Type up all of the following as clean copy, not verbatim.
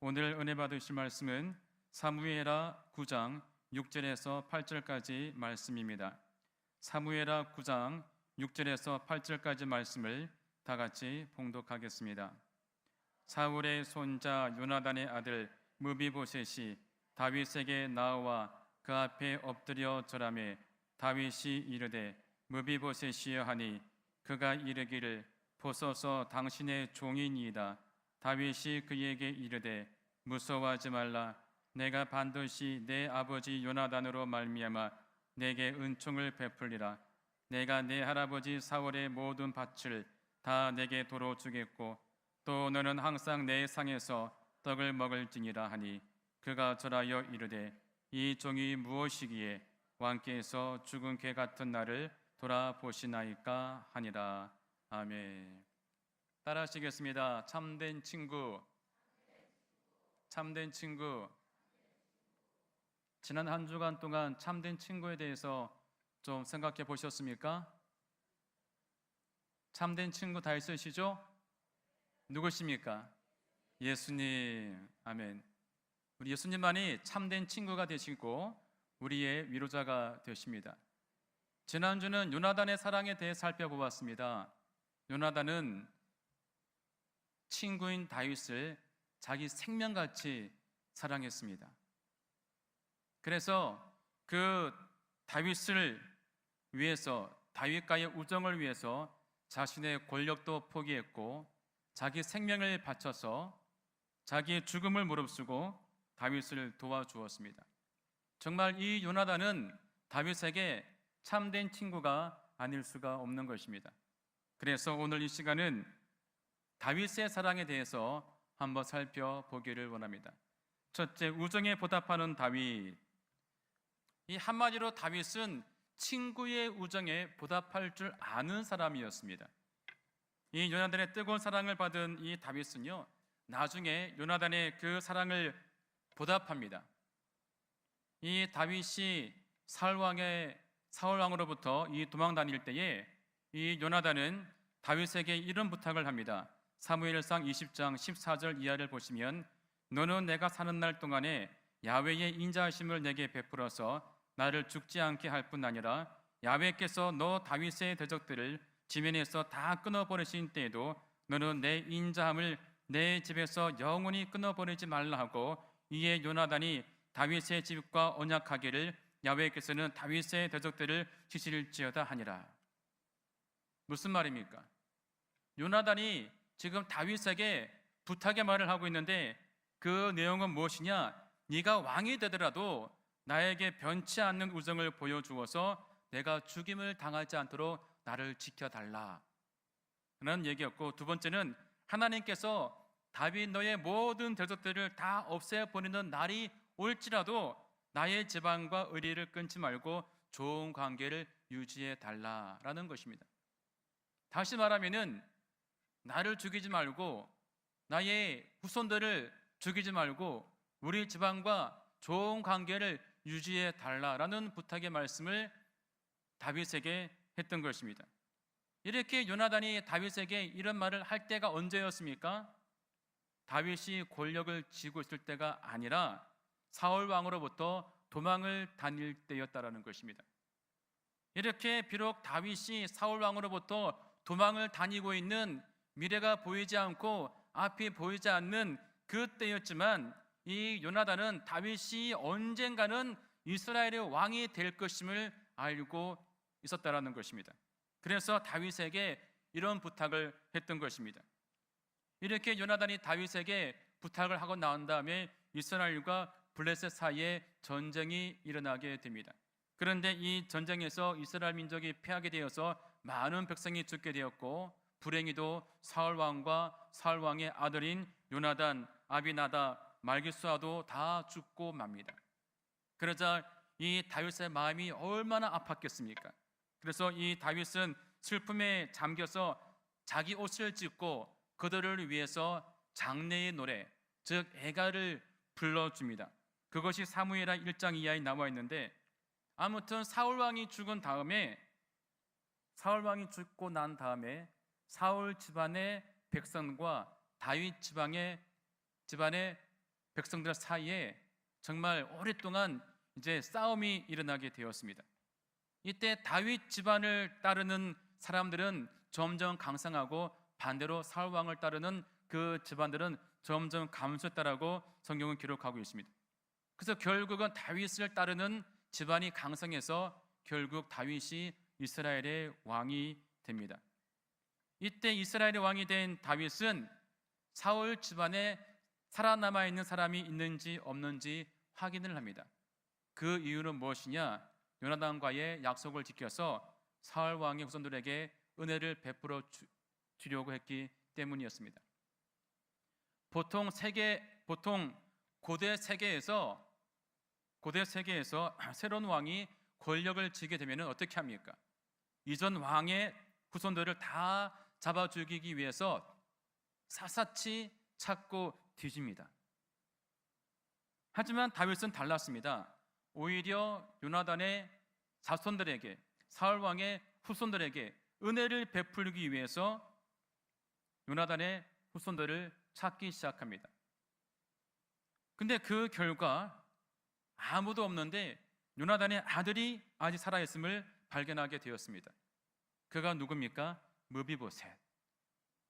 오늘 은혜 받으실 말씀은 사무엘하 9장 6절에서 8절까지 말씀입니다. 사무엘하 9장 6절에서 8절까지 말씀을 다 같이 봉독하겠습니다. 사울의 손자 요나단의 아들 무비보셋이 다윗에게 나와 그 앞에 엎드려 절하매 다윗이 이르되 무비보셋이여 하니 그가 이르기를 보소서 당신의 종이니이다. 다윗이 그에게 이르되 무서워하지 말라. 내가 반드시 내 아버지 요나단으로 말미암아 내게 은총을 베풀리라. 내가 내 할아버지 사울의 모든 밭을 다 내게 도로 주겠고 또 너는 항상 내 상에서 떡을 먹을지니라 하니 그가 절하여 이르되 이 종이 무엇이기에 왕께서 죽은 개 같은 나를 돌아보시나이까 하니라. 아멘. 따라하시겠습니다. 참된 친구, 참된 친구. 지난 한 주간 동안 참된 친구에 대해서 좀 생각해 보셨습니까? 참된 친구 다 있으시죠? 누구십니까? 예수님. 아멘. 우리 예수님만이 참된 친구가 되시고 우리의 위로자가 되십니다. 지난주는 요나단의 사랑에 대해 살펴보았습니다. 요나단은 친구인 다윗을 자기 생명같이 사랑했습니다. 그래서 그 다윗을 위해서, 다윗과의 우정을 위해서 자신의 권력도 포기했고 자기 생명을 바쳐서 자기의 죽음을 무릅쓰고 다윗을 도와주었습니다. 정말 이 요나단은 다윗에게 참된 친구가 아닐 수가 없는 것입니다. 그래서 오늘 이 시간은 다윗의 사랑에 대해서 한번 살펴보기를 원합니다. 첫째, 우정에 보답하는 다윗. 이 한마디로 다윗은 친구의 우정에 보답할 줄 아는 사람이었습니다. 이 요나단의 뜨거운 사랑을 받은 이 다윗은요, 나중에 요나단의 그 사랑을 보답합니다. 이 다윗이 사울 왕으로부터 이 도망 다닐 때에 이 요나단은 다윗에게 이런 부탁을 합니다. 사무엘상 20장 14절 이하를 보시면 너는 내가 사는 날 동안에 야훼의 인자하심을 내게 베풀어서 나를 죽지 않게 할 뿐 아니라 야훼께서 너 다윗의 대적들을 지면에서 다 끊어버리신 때에도 너는 내 인자함을 내 집에서 영원히 끊어버리지 말라 하고 이에 요나단이 다윗의 집과 언약하기를 야훼께서는 다윗의 대적들을 치실지어다 하니라. 무슨 말입니까? 요나단이 지금 다윗에게 부탁의 말을 하고 있는데 그 내용은 무엇이냐? 네가 왕이 되더라도 나에게 변치 않는 우정을 보여주어서 내가 죽임을 당하지 않도록 나를 지켜달라 라는 얘기였고, 두 번째는 하나님께서 다윗 너의 모든 대적들을 다 없애버리는 날이 올지라도 나의 지방과 의리를 끊지 말고 좋은 관계를 유지해 달라라는 것입니다. 다시 말하면은 나를 죽이지 말고 나의 후손들을 죽이지 말고 우리 지방과 좋은 관계를 유지해 달라라는 부탁의 말씀을 다윗에게 했던 것입니다. 이렇게 요나단이 다윗에게 이런 말을 할 때가 언제였습니까? 다윗이 권력을 쥐고 있을 때가 아니라 사울 왕으로부터 도망을 다닐 때였다라는 것입니다. 이렇게 비록 다윗이 사울 왕으로부터 도망을 다니고 있는 미래가 보이지 않고 앞이 보이지 않는 그때였지만 이 요나단은 다윗이 언젠가는 이스라엘의 왕이 될 것임을 알고 있었다라는 것입니다. 그래서 다윗에게 이런 부탁을 했던 것입니다. 이렇게 요나단이 다윗에게 부탁을 하고 나온 다음에 이스라엘과 블레셋 사이에 전쟁이 일어나게 됩니다. 그런데 이 전쟁에서 이스라엘 민족이 패하게 되어서 많은 백성이 죽게 되었고 불행히도 사울 왕과 사울 왕의 아들인 요나단, 아비나답, 말기수아도 다 죽고 맙니다. 그러자 이 다윗의 마음이 얼마나 아팠겠습니까? 그래서 이 다윗은 슬픔에 잠겨서 자기 옷을 찢고 그들을 위해서 장례의 노래, 즉 애가를 불러줍니다. 그것이 사무엘하 1장 이하에 나와 있는데, 아무튼 사울 왕이 죽고 난 다음에 사울 집안의 백성과 다윗 집안의 백성들 사이에 정말 오랫동안 이제 싸움이 일어나게 되었습니다. 이때 다윗 집안을 따르는 사람들은 점점 강성하고 반대로 사울 왕을 따르는 그 집안들은 점점 감소했다라고 성경은 기록하고 있습니다. 그래서 결국은 다윗을 따르는 집안이 강성해서 결국 다윗이 이스라엘의 왕이 됩니다. 이때 이스라엘의 왕이 된 다윗은 사울 집안에 살아남아 있는 사람이 있는지 없는지 확인을 합니다. 그 이유는 무엇이냐? 요나단과의 약속을 지켜서 사울 왕의 후손들에게 은혜를 베풀어 주려고 했기 때문이었습니다. 보통 고대 세계에서 새로운 왕이 권력을 쥐게 되면 어떻게 합니까? 이전 왕의 후손들을 다 잡아 죽이기 위해서 샅샅이 찾고 뒤집니다. 하지만 다윗은 달랐습니다. 오히려 요나단의 자손들에게, 사울 왕의 후손들에게 은혜를 베풀기 위해서 요나단의 후손들을 찾기 시작합니다. 근데 그 결과 아무도 없는데 요나단의 아들이 아직 살아있음을 발견하게 되었습니다. 그가 누굽니까? 므비보셋.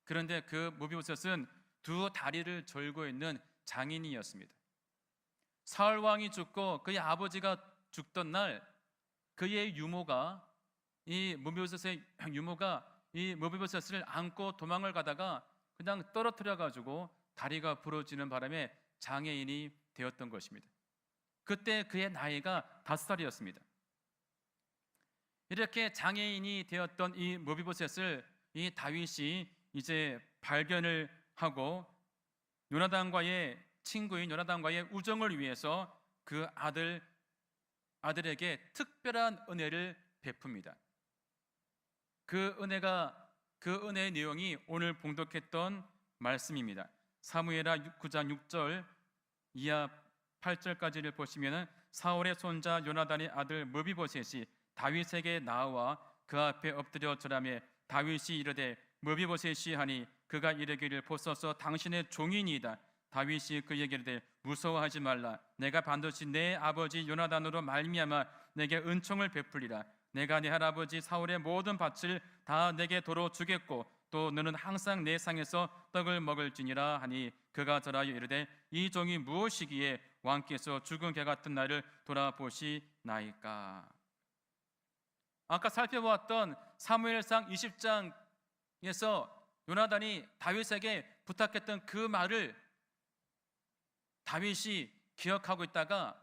그런데 그 므비보셋은 두 다리를 절고 있는 장인이었습니다. 사울 왕이 죽고 그의 아버지가 죽던 날 그의 유모가 이 므비보셋을 안고 도망을 가다가 그냥 떨어뜨려 가지고 다리가 부러지는 바람에 장애인이 되었던 것입니다. 그때 그의 나이가 5살이었습니다. 이렇게 장애인이 되었던 이 므비보셋을 이 다윗이 이제 발견을 하고 요나단과의 친구인 요나단과의 우정을 위해서 그 아들에게 특별한 은혜를 베풉니다. 그 은혜의 내용이 오늘 봉독했던 말씀입니다. 사무엘하 9장 6절 이하 8절까지를 보시면 사울의 손자 요나단의 아들 므비보셋이 다윗에게 나와 그 앞에 엎드려 절하며 다윗이 이르되 므비보셋이 하니 그가 이르기를 보소서 당신의 종이니이다. 다윗이 그에게 이르되 무서워하지 말라. 내가 반드시 내 아버지 요나단으로 말미암아 내게 은총을 베풀리라. 내가 네 할아버지 사울의 모든 밭을 다 내게 도로 주겠고 또 너는 항상 내 상에서 떡을 먹을지니라 하니 그가 절하여 이르되 이 종이 무엇이기에 왕께서 죽은 개 같은 나를 돌아보시나이까. 아까 살펴보았던 사무엘상 20장에서 요나단이 다윗에게 부탁했던 그 말을 다윗이 기억하고 있다가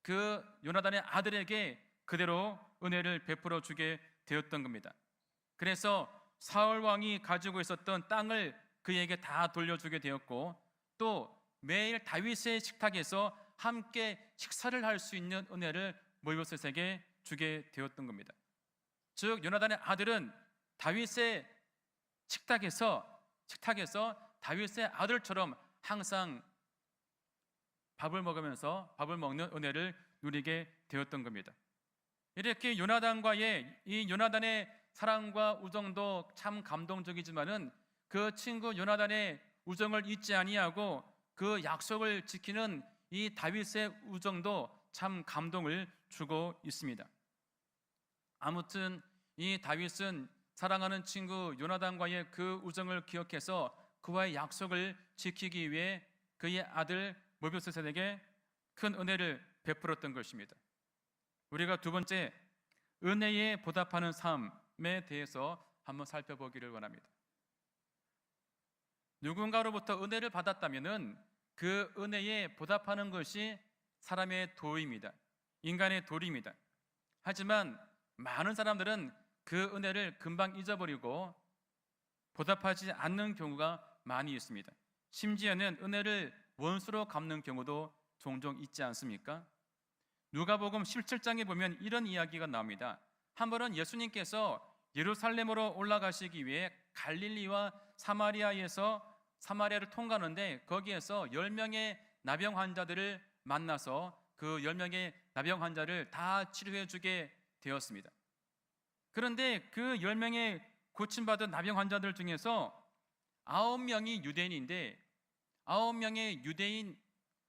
그 요나단의 아들에게 그대로 은혜를 베풀어 주게 되었던 겁니다. 그래서 사울 왕이 가지고 있었던 땅을 그에게 다 돌려주게 되었고 또 매일 다윗의 식탁에서 함께 식사를 할 수 있는 은혜를 므비보셋에게 주게 되었던 겁니다. 즉 요나단의 아들은 다윗의 식탁에서 다윗의 아들처럼 항상 밥을 먹는 은혜를 누리게 되었던 겁니다. 이렇게 요나단의 사랑과 우정도 참 감동적이지만은 그 친구 요나단의 우정을 잊지 아니하고 그 약속을 지키는 이 다윗의 우정도 참 감동을 주고 있습니다. 아무튼 이 다윗은 사랑하는 친구 요나단과의 그 우정을 기억해서 그와의 약속을 지키기 위해 그의 아들 므비보셋에게 큰 은혜를 베풀었던 것입니다. 우리가 두 번째 은혜에 보답하는 삶에 대해서 한번 살펴보기를 원합니다. 누군가로부터 은혜를 받았다면은 그 은혜에 보답하는 것이 사람의 도입니다. 인간의 도리입니다. 하지만 많은 사람들은 그 은혜를 금방 잊어버리고 보답하지 않는 경우가 많이 있습니다. 심지어는 은혜를 원수로 갚는 경우도 종종 있지 않습니까? 누가복음 17장에 보면 이런 이야기가 나옵니다. 한 번은 예수님께서 예루살렘으로 올라가시기 위해 갈릴리와 사마리아를 통과하는데 거기에서 10명의 나병 환자들을 만나서 그 10명의 나병 환자를 다 치료해 주게 되었습니다. 그런데 그 10명의 고침받은 나병 환자들 중에서 9명이 유대인인데 9명의 유대인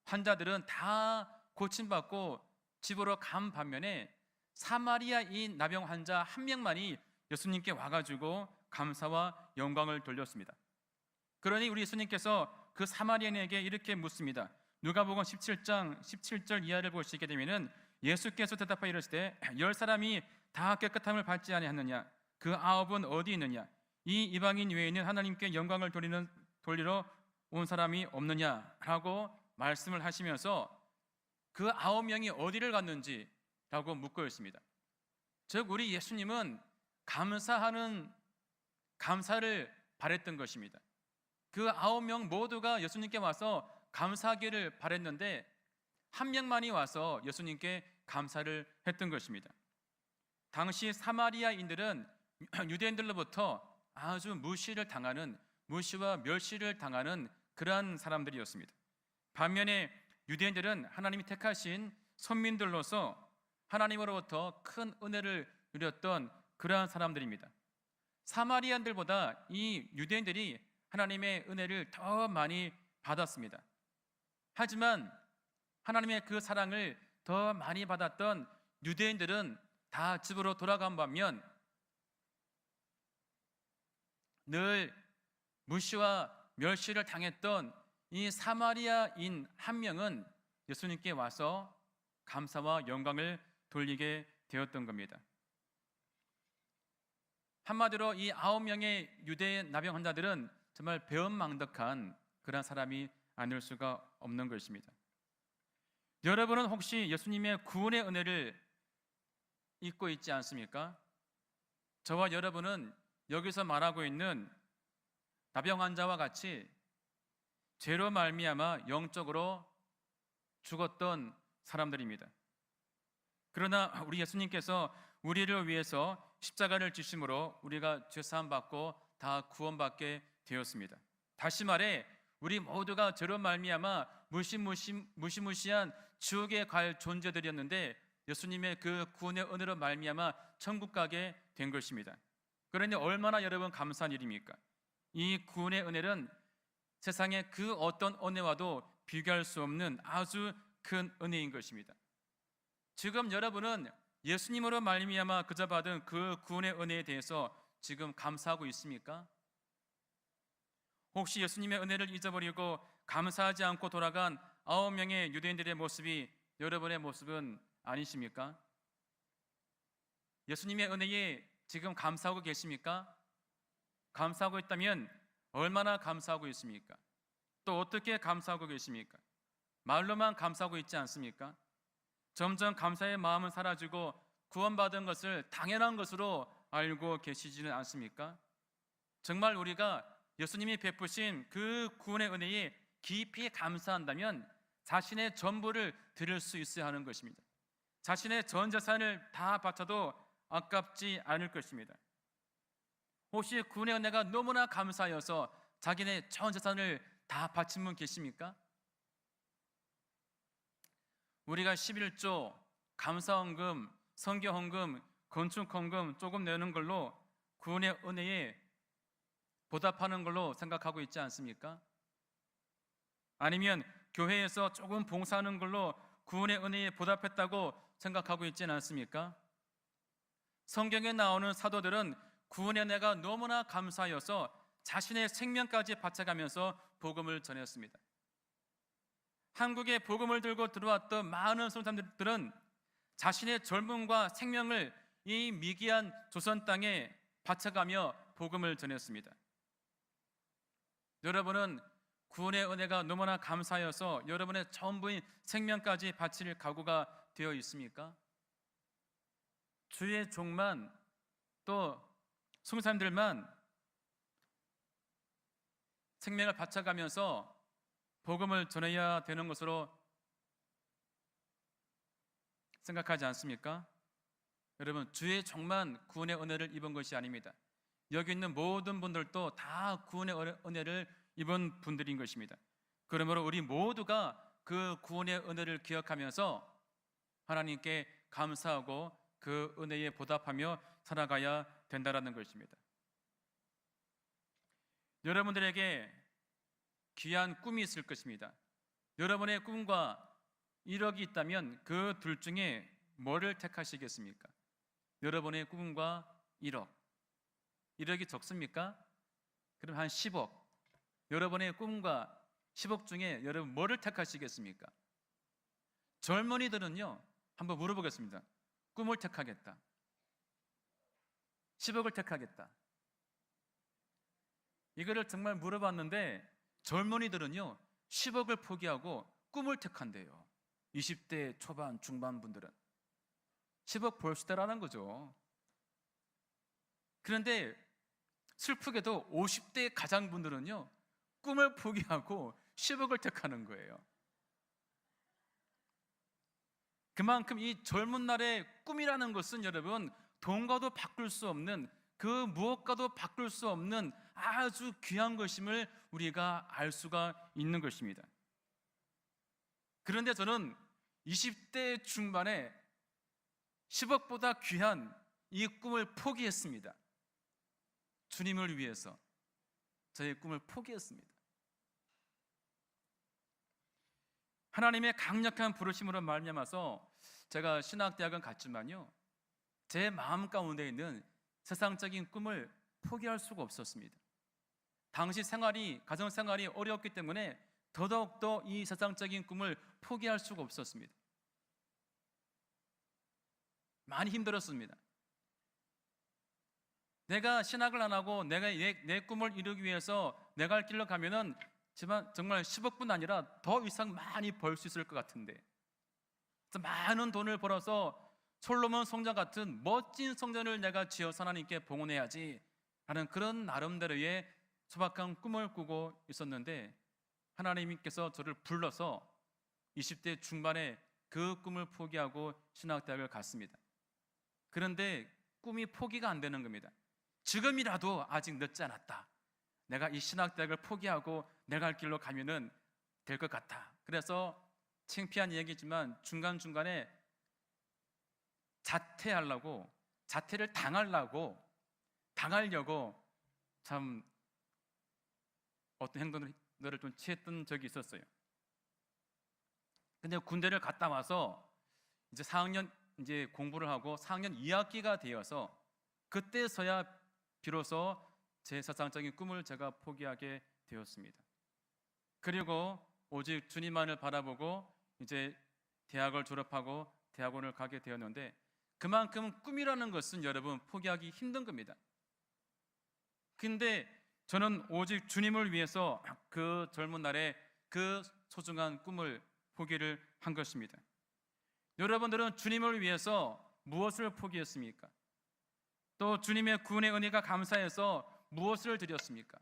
환자들은 다 고침받고 집으로 간 반면에 사마리아인 나병 환자 한 명만이 예수님께 와가지고 감사와 영광을 돌렸습니다. 그러니 우리 예수님께서 그 사마리아인에게 이렇게 묻습니다. 누가복음 17장 17절 이하를 보시게 되면은 예수께서 대답하여 이르시되 10사람이 다 깨끗함을 받지 아니하느냐? 그 9은 어디 있느냐? 이 이방인 외에는 하나님께 영광을 돌리러 온 사람이 없느냐라고 말씀을 하시면서 그 9명이 어디를 갔는지라고 묻고 있습니다. 즉 우리 예수님은 감사를 바랬던 것입니다. 그 9명 모두가 예수님께 와서 감사하기를 바랬는데 한 명만이 와서 예수님께 감사를 했던 것입니다. 당시 사마리아인들은 유대인들로부터 아주 무시와 멸시를 당하는 그러한 사람들이었습니다. 반면에 유대인들은 하나님이 택하신 선민들로서 하나님으로부터 큰 은혜를 누렸던 그러한 사람들입니다. 사마리아인들보다 이 유대인들이 하나님의 은혜를 더 많이 받았습니다. 하지만 하나님의 그 사랑을 더 많이 받았던 유대인들은 다 집으로 돌아간 반면 늘 무시와 멸시를 당했던 이 사마리아인 한 명은 예수님께 와서 감사와 영광을 돌리게 되었던 겁니다. 한마디로 이 9명의 유대 나병 환자들은 정말 배은망덕한 그런 사람이 아닐 수가 없는 것입니다. 여러분은 혹시 예수님의 구원의 은혜를 잊고 있지 않습니까? 저와 여러분은 여기서 말하고 있는 나병 환자와 같이 죄로 말미암아 영적으로 죽었던 사람들입니다. 그러나 우리 예수님께서 우리를 위해서 십자가를 지심으로 우리가 죄사함 받고 다 구원받게 되었습니다. 다시 말해 우리 모두가 죄로 말미암아 무시무시한 지옥에 갈 존재들이었는데 예수님의 그 구원의 은혜로 말미암아 천국 가게 된 것입니다. 그러니 얼마나 여러분 감사한 일입니까? 이 구원의 은혜는 세상의 그 어떤 은혜와도 비교할 수 없는 아주 큰 은혜인 것입니다. 지금 여러분은 예수님으로 말미암아 그저 받은 그 구원의 은혜에 대해서 지금 감사하고 있습니까? 혹시 예수님의 은혜를 잊어버리고 감사하지 않고 돌아간 9명의 유대인들의 모습이 여러분의 모습은 아니십니까? 예수님의 은혜에 지금 감사하고 계십니까? 감사하고 있다면 얼마나 감사하고 있습니까? 또 어떻게 감사하고 계십니까? 말로만 감사하고 있지 않습니까? 점점 감사의 마음은 사라지고 구원받은 것을 당연한 것으로 알고 계시지는 않습니까? 정말 우리가 예수님이 베푸신 그 구원의 은혜에 깊이 감사한다면 자신의 전부를 드릴 수 있어야 하는 것입니다. 자신의 전 재산을 다 바쳐도 아깝지 않을 것입니다. 혹시 구원의 은혜가 너무나 감사하여서 자기네 전 재산을 다 바친 분 계십니까? 우리가 11조, 감사헌금, 선교헌금, 건축헌금 조금 내는 걸로 구원의 은혜에 보답하는 걸로 생각하고 있지 않습니까? 아니면 교회에서 조금 봉사하는 걸로 구원의 은혜에 보답했다고 생각하고 있지는 않습니까? 성경에 나오는 사도들은 구원의 은혜가 너무나 감사하여서 자신의 생명까지 바쳐가면서 복음을 전했습니다. 한국에 복음을 들고 들어왔던 많은 사람들은 자신의 젊음과 생명을 이 미기한 조선 땅에 바쳐가며 복음을 전했습니다. 여러분은 구원의 은혜가 너무나 감사하여서 여러분의 전부인 생명까지 바칠 각오가 되어 있습니까? 주의 종만 또 성사님들만 생명을 바쳐가면서 복음을 전해야 되는 것으로 생각하지 않습니까? 여러분, 주의 종만 구원의 은혜를 입은 것이 아닙니다. 여기 있는 모든 분들도 다 구원의 은혜를 입은 분들인 것입니다. 그러므로 우리 모두가 그 구원의 은혜를 기억하면서 하나님께 감사하고 그 은혜에 보답하며 살아가야 된다는 것입니다. 여러분들에게 귀한 꿈이 있을 것입니다. 여러분의 꿈과 1억이 있다면 그 둘 중에 뭐를 택하시겠습니까? 여러분의 꿈과 1억. 1억이 적습니까? 그럼 한 10억. 여러분의 꿈과 10억 중에 여러분 뭐를 택하시겠습니까? 젊은이들은요, 한번 물어보겠습니다. 꿈을 택하겠다. 10억을 택하겠다. 이거를 정말 물어봤는데 젊은이들은요 10억을 포기하고 꿈을 택한대요. 20대 초반 중반 분들은 10억 벌수다라는 거죠. 그런데 슬프게도 50대 가장분들은요 꿈을 포기하고 10억을 택하는 거예요. 그만큼 이 젊은 날의 꿈이라는 것은 여러분 돈과도 바꿀 수 없는, 그 무엇과도 바꿀 수 없는 아주 귀한 것임을 우리가 알 수가 있는 것입니다. 그런데 저는 20대 중반에 10억보다 귀한 이 꿈을 포기했습니다. 주님을 위해서 저의 꿈을 포기했습니다. 하나님의 강력한 부르심으로 말미암아서 제가 신학대학은 갔지만요 제 마음 가운데 있는 세상적인 꿈을 포기할 수가 없었습니다. 당시 가정생활이 어려웠기 때문에 더더욱더 이 세상적인 꿈을 포기할 수가 없었습니다. 많이 힘들었습니다. 내가 신학을 안 하고 내가 내 꿈을 이루기 위해서 내가 할 길로 가면은 정말 10억뿐 아니라 더 이상 많이 벌 수 있을 것 같은데, 많은 돈을 벌어서 솔로몬 성전 같은 멋진 성전을 내가 지어서 하나님께 봉헌해야지 하는 그런 나름대로의 소박한 꿈을 꾸고 있었는데, 하나님께서 저를 불러서 20대 중반에 그 꿈을 포기하고 신학대학을 갔습니다. 그런데 꿈이 포기가 안 되는 겁니다. 지금이라도 아직 늦지 않았다. 내가 이 신학대학을 포기하고 내가 할 길로 가면은 될 것 같아. 그래서 창피한 얘기지만 중간중간에 자퇴를 당하려고 참 어떤 행동들을 좀 취했던 적이 있었어요. 근데 군대를 갔다 와서 이제 4학년 이제 공부를 하고 4학년 2학기가 되어서 그때서야 비로소 제 세상적인 꿈을 제가 포기하게 되었습니다. 그리고 오직 주님만을 바라보고 이제 대학을 졸업하고 대학원을 가게 되었는데, 그만큼 꿈이라는 것은 여러분 포기하기 힘든 겁니다. 근데 저는 오직 주님을 위해서 그 젊은 날에 그 소중한 꿈을 포기를 한 것입니다. 여러분들은 주님을 위해서 무엇을 포기했습니까? 또 주님의 구원의 은혜가 감사해서 무엇을 드렸습니까?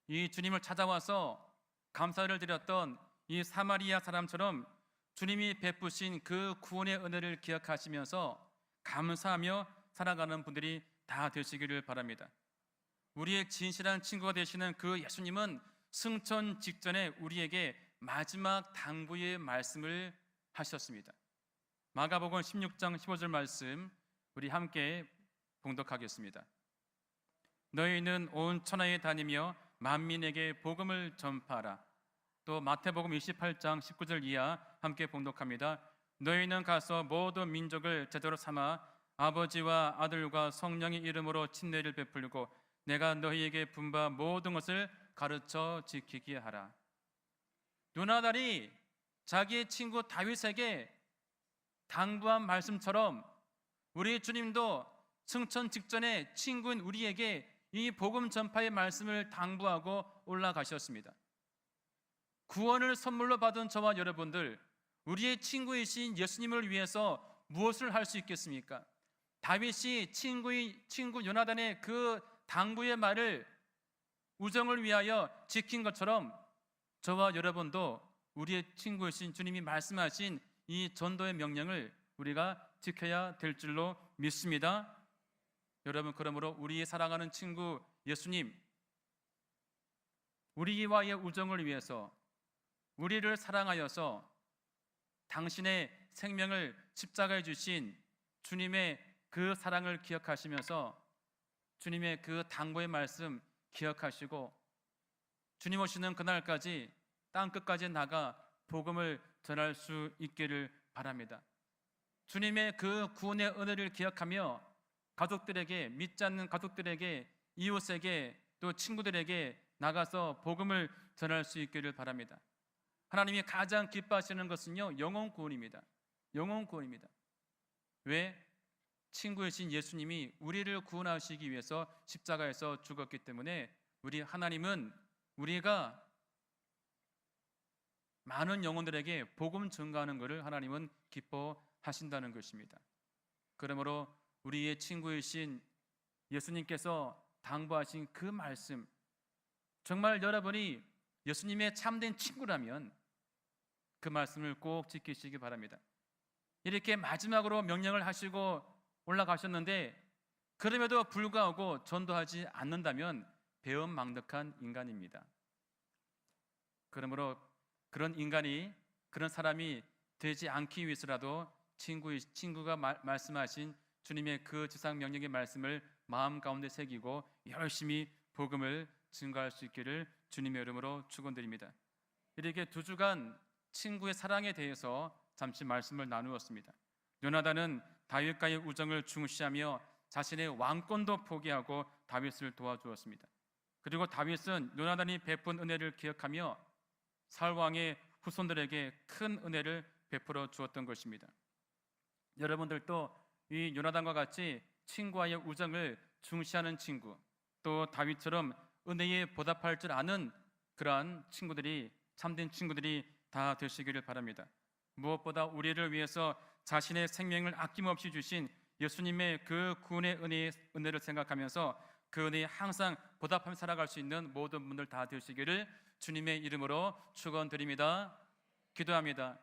이 주님을 찾아와서 감사를 드렸던 이 사마리아 사람처럼 주님이 베푸신 그 구원의 은혜를 기억하시면서 감사하며 살아가는 분들이 다 되시기를 바랍니다. 우리의 진실한 친구가 되시는 그 예수님은 승천 직전에 우리에게 마지막 당부의 말씀을 하셨습니다. 마가복음 16장 15절 말씀 우리 함께 봉독하겠습니다. 너희는 온 천하에 다니며 만민에게 복음을 전파하라. 또 마태복음 28장 19절 이하 함께 봉독합니다. 너희는 가서 모든 민족을 제자로 삼아 아버지와 아들과 성령의 이름으로 침례를 베풀고 내가 너희에게 분바 모든 것을 가르쳐 지키게 하라. 요나단이 자기의 친구 다윗에게 당부한 말씀처럼 우리 주님도 승천 직전에 친구인 우리에게 이 복음 전파의 말씀을 당부하고 올라가셨습니다. 구원을 선물로 받은 저와 여러분들, 우리의 친구이신 예수님을 위해서 무엇을 할 수 있겠습니까? 다윗이 친구 요나단의 그 당부의 말을 우정을 위하여 지킨 것처럼 저와 여러분도 우리의 친구이신 주님이 말씀하신 이 전도의 명령을 우리가 지켜야 될 줄로 믿습니다. 여러분, 그러므로 우리의 사랑하는 친구 예수님, 우리와의 우정을 위해서 우리를 사랑하여서 당신의 생명을 십자가에 주신 주님의 그 사랑을 기억하시면서 주님의 그 당부의 말씀 기억하시고 주님 오시는 그날까지 땅 끝까지 나가 복음을 전할 수 있기를 바랍니다. 주님의 그 구원의 은혜를 기억하며 가족들에게, 믿지 않는 가족들에게, 이웃에게, 또 친구들에게 나가서 복음을 전할 수 있기를 바랍니다. 하나님이 가장 기뻐하시는 것은요, 영혼 구원입니다. 영혼 구원입니다. 왜? 친구이신 예수님이 우리를 구원하시기 위해서 십자가에서 죽었기 때문에 우리 하나님은 우리가 많은 영혼들에게 복음 전가하는 것을 하나님은 기뻐하신다는 것입니다. 그러므로 우리의 친구이신 예수님께서 당부하신 그 말씀, 정말 여러분이 예수님의 참된 친구라면 그 말씀을 꼭 지키시기 바랍니다. 이렇게 마지막으로 명령을 하시고 올라가셨는데 그럼에도 불구하고 전도하지 않는다면 배은망덕한 인간입니다. 그러므로 그런 인간이, 그런 사람이 되지 않기 위해서라도 친구가 말씀하신 주님의 그 지상 명령의 말씀을 마음 가운데 새기고 열심히 복음을 증거할 수 있기를 주님의 이름으로 축원드립니다. 이렇게 2주간 친구의 사랑에 대해서 잠시 말씀을 나누었습니다. 요나단은 다윗과의 우정을 중시하며 자신의 왕권도 포기하고 다윗을 도와주었습니다. 그리고 다윗은 요나단이 베푼 은혜를 기억하며 사울 왕의 후손들에게 큰 은혜를 베풀어 주었던 것입니다. 여러분들도 이 요나단과 같이 친구와의 우정을 중시하는 친구, 또 다윗처럼 은혜에 보답할 줄 아는 그러한 친구들이, 참된 친구들이 다 되시기를 바랍니다. 무엇보다 우리를 위해서 자신의 생명을 아낌없이 주신 예수님의 그 구원의 은혜를 생각하면서 그 은혜에 항상 보답하며 살아갈 수 있는 모든 분들 다 되시기를 주님의 이름으로 축원드립니다. 기도합니다.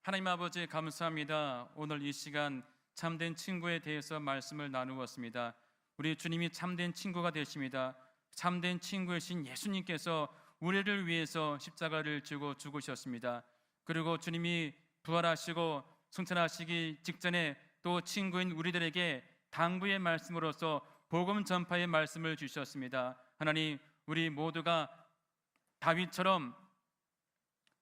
하나님 아버지, 감사합니다. 오늘 이 시간 참된 친구에 대해서 말씀을 나누었습니다. 우리 주님이 참된 친구가 되십니다. 참된 친구이신 예수님께서 우리를 위해서 십자가를 지고 죽으셨습니다. 그리고 주님이 부활하시고 승천하시기 직전에 또 친구인 우리들에게 당부의 말씀으로서 복음 전파의 말씀을 주셨습니다. 하나님, 우리 모두가 다윗처럼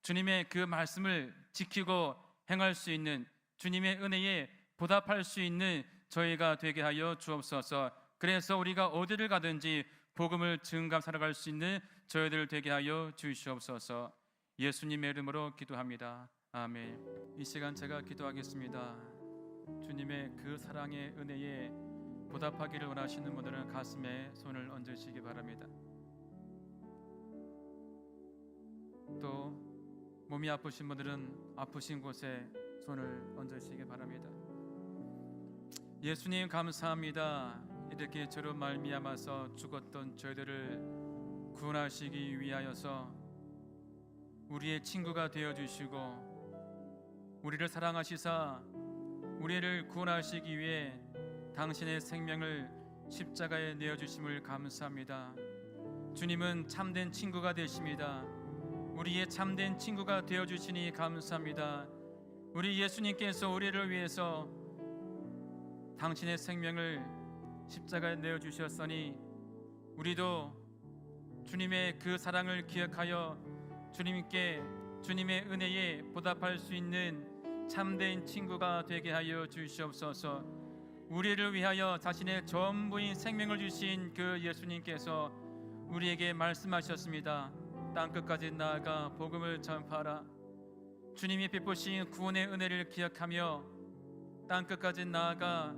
주님의 그 말씀을 지키고 행할 수 있는, 주님의 은혜에 보답할 수 있는 저희가 되게 하여 주옵소서. 그래서 우리가 어디를 가든지 복음을 증감 살아갈 수 있는 저희들 되게 하여 주시옵소서. 예수님의 이름으로 기도합니다. 아멘. 이 시간 제가 기도하겠습니다. 주님의 그 사랑의 은혜에 보답하기를 원하시는 분들은 가슴에 손을 얹으시기 바랍니다. 또 몸이 아프신 분들은 아프신 곳에 손을 얹으시기 바랍니다. 예수님, 감사합니다. 이렇게 저로 말미암아서 죽었던 저희들을 구원하시기 위하여서 우리의 친구가 되어주시고 우리를 사랑하시사 우리를 구원하시기 위해 당신의 생명을 십자가에 내어주심을 감사합니다. 주님은 참된 친구가 되십니다. 우리의 참된 친구가 되어주시니 감사합니다. 우리 예수님께서 우리를 위해서 당신의 생명을 십자가에 내어주셨으니 우리도 주님의 그 사랑을 기억하여 주님께 주님의 은혜에 보답할 수 있는 참된 친구가 되게 하여 주시옵소서. 우리를 위하여 자신의 전부인 생명을 주신 그 예수님께서 우리에게 말씀하셨습니다. 땅끝까지 나아가 복음을 전파하라. 주님이 베푸신 구원의 은혜를 기억하며 땅끝까지 나아가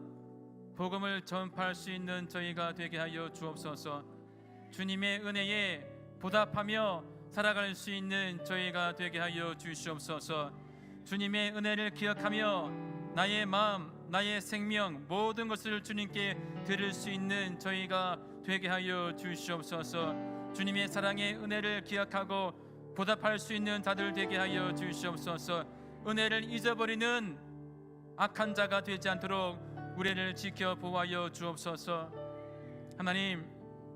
복음을 전파할 수 있는 저희가 되게 하여 주옵소서. 주님의 은혜에 보답하며 살아갈 수 있는 저희가 되게 하여 주시옵소서. 주님의 은혜를 기억하며 나의 마음, 나의 생명, 모든 것을 주님께 드릴 수 있는 저희가 되게 하여 주시옵소서. 주님의 사랑의 은혜를 기억하고 보답할 수 있는 자들 되게 하여 주시옵소서. 은혜를 잊어버리는 악한 자가 되지 않도록 우리를 지켜 보호하여 주옵소서. 하나님,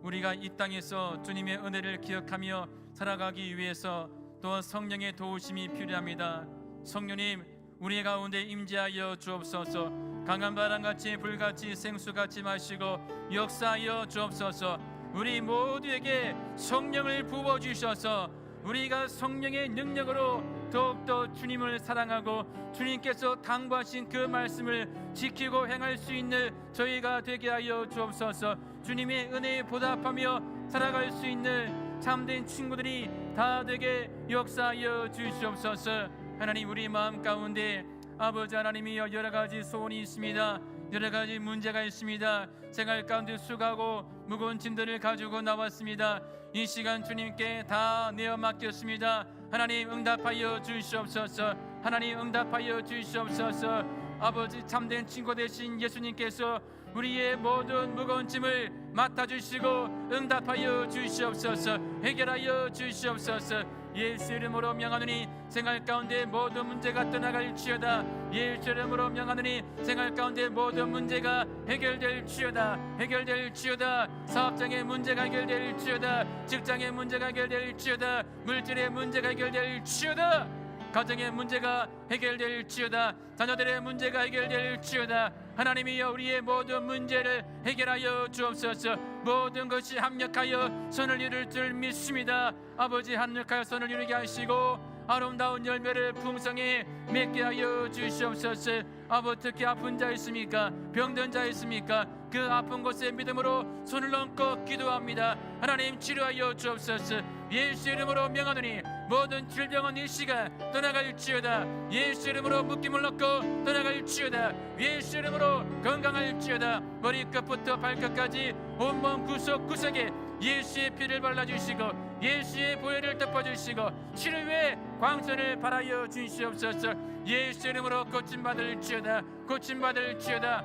우리가 이 땅에서 주님의 은혜를 기억하며 살아가기 위해서 또 성령의 도우심이 필요합니다. 성령님, 우리 가운데 임재하여 주옵소서. 강한 바람같이 불같이 생수같이 마시고 역사하여 주옵소서. 우리 모두에게 성령을 부어 주셔서 우리가 성령의 능력으로 더욱더 주님을 사랑하고 주님께서 당부하신 그 말씀을 지키고 행할 수 있는 저희가 되게 하여 주옵소서. 주님의 은혜에 보답하며 살아갈 수 있는 참된 친구들이 다 되게 역사하여 주시옵소서. 하나님, 우리 마음 가운데 아버지 하나님이여 여러 가지 소원이 있습니다. 여러 가지 문제가 있습니다. 생활 가운데 수고하고 무거운 짐들을 가지고 나왔습니다. 이 시간 주님께 다 내어 맡겼습니다. 하나님 응답하여 주시옵소서. 하나님 응답하여 주시옵소서. 아버지, 참된 친구 되신 예수님께서 우리의 모든 무거운 짐을 맡아주시고 응답하여 주시옵소서. 해결하여 주시옵소서. 예수 이름으로 명하노니 생활 가운데 모든 문제가 떠나갈지어다. 예수 이름으로 명하노니 생활 가운데 모든 문제가 해결될지어다. 해결될지어다. 사업장의 문제가 해결될지어다. 직장의 문제가 해결될지어다. 물질의 문제가 해결될지어다. 가정의 문제가 해결될지어다. 자녀들의 문제가 해결될지어다. 하나님이여 우리의 모든 문제를 해결하여 주옵소서. 모든 것이 합력하여 선을 이룰 줄 믿습니다. 아버지, 합력하여 선을 이루게 하시고 아름다운 열매를 풍성히 맺게 하여 주시옵소서. 아버지, 특히 아픈 자 있습니까? 병든 자 있습니까? 그 아픈 곳에 믿음으로 손을 얹고 기도합니다. 하나님 치료하여 주옵소서. 예수 이름으로 명하노니 모든 질병은 이 시간 떠나갈지어다. 예수 이름으로 묶임을 놓고 떠나갈지어다. 예수 이름으로 건강할지어다. 머리끝부터 발끝까지 온몸 구석구석에 예수의 피를 발라주시고 예수의 보혈을 덮어주시고 치료의 광선을 발하여 주시옵소서. 예수 이름으로 고침받을지어다. 고침받을지어다.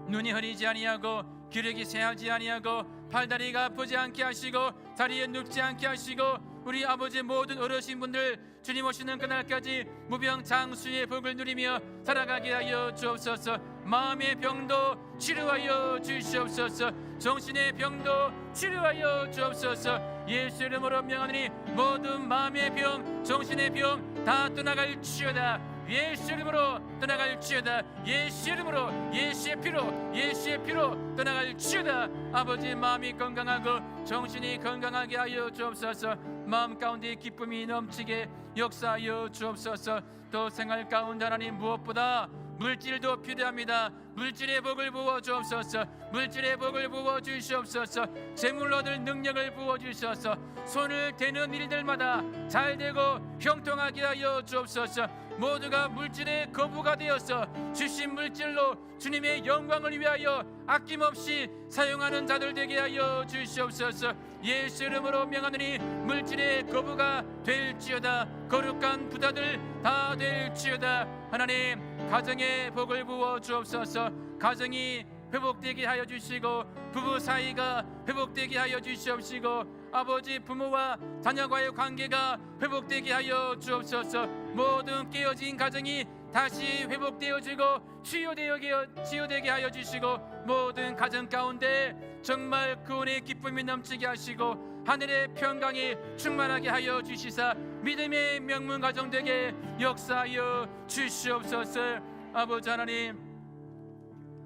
눈이 흐리지 아니하고 기력이 새하지 아니하고 팔다리가 아프지 않게 하시고 다리에 눕지 않게 하시고 우리 아버지 모든 어르신분들 주님 오시는 그날까지 무병장수의 복을 누리며 살아가게 하여 주옵소서. 마음의 병도 치료하여 주시옵소서. 정신의 병도 치료하여 주옵소서. 예수 이름으로 명하노니 모든 마음의 병, 정신의 병 다 떠나갈지어다. 예수 이름으로 떠나갈지어다. 예수 이름으로 예수의 피로 예수의 피로 떠나갈지어다. 아버지, 마음이 건강하고 정신이 건강하게 하여 주옵소서. 마음 가운데 기쁨이 넘치게 역사하여 주옵소서. 또 생활 가운데 하나님 무엇보다 물질도 필요합니다. 물질의 복을 부어 주옵소서. 물질의 복을 부어 주시옵소서. 재물로 얻을 능력을 부어 주셔서 손을 대는 일들마다 잘 되고 형통하게 하여 주옵소서. 모두가 물질의 거부가 되어서 주신 물질로 주님의 영광을 위하여 아낌없이 사용하는 자들 되게 하여 주시옵소서. 예수 이름으로 명하노니 물질의 거부가 될지어다. 거룩한 부자들 다 될지어다. 하나님, 가정에 복을 부어 주옵소서. 가정이 회복되게 하여 주시고 부부 사이가 회복되게 하여 주시옵시고 아버지, 부모와 자녀과의 관계가 회복되게 하여 주옵소서. 모든 깨어진 가정이 다시 회복되어지고 치유되게 하여 주시고 모든 가정 가운데 정말 구원의 기쁨이 넘치게 하시고 하늘의 평강이 충만하게 하여 주시사 믿음의 명문 가정 되게 역사하여 주시옵소서. 아버지 하나님,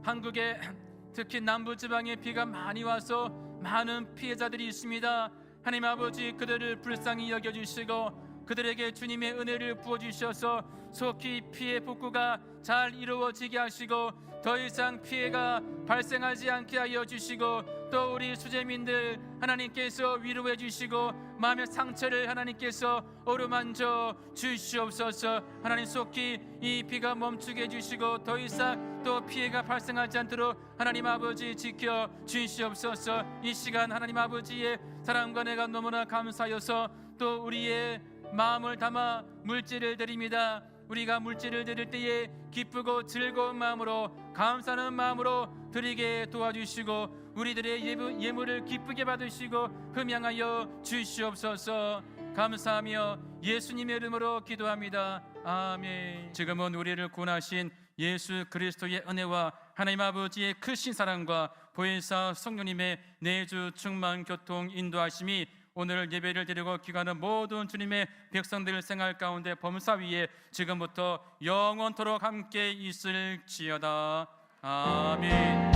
한국에 특히 남부지방에 비가 많이 와서 많은 피해자들이 있습니다. 하나님 아버지, 그들을 불쌍히 여겨주시고 그들에게 주님의 은혜를 부어주셔서 속히 피해 복구가 잘 이루어지게 하시고 더 이상 피해가 발생하지 않게 하여 주시고 또 우리 수재민들 하나님께서 위로해 주시고 마음의 상처를 하나님께서 어루만져 주시옵소서. 하나님, 속히 이 비가 멈추게 해주시고 더 이상 또 피해가 발생하지 않도록 하나님 아버지 지켜 주시옵소서. 이 시간 하나님 아버지의 사랑과 내가 너무나 감사하여서 또 우리의 마음을 담아 물질을 드립니다. 우리가 물질을 드릴 때에 기쁘고 즐거운 마음으로 감사하는 마음으로 드리게 도와주시고 우리들의 예물을 기쁘게 받으시고 흠양하여 주시옵소서. 감사하며 예수님의 이름으로 기도합니다. 아멘. 지금은 우리를 구원하신 예수 그리스도의 은혜와 하나님 아버지의 크신 사랑과 보혜사 성령님의 내주 충만 교통 인도하심이 오늘 예배를 드리고 귀가하는 모든 주님의 백성들 생활 가운데 범사 위에 지금부터 영원토록 함께 있을지어다. 아멘.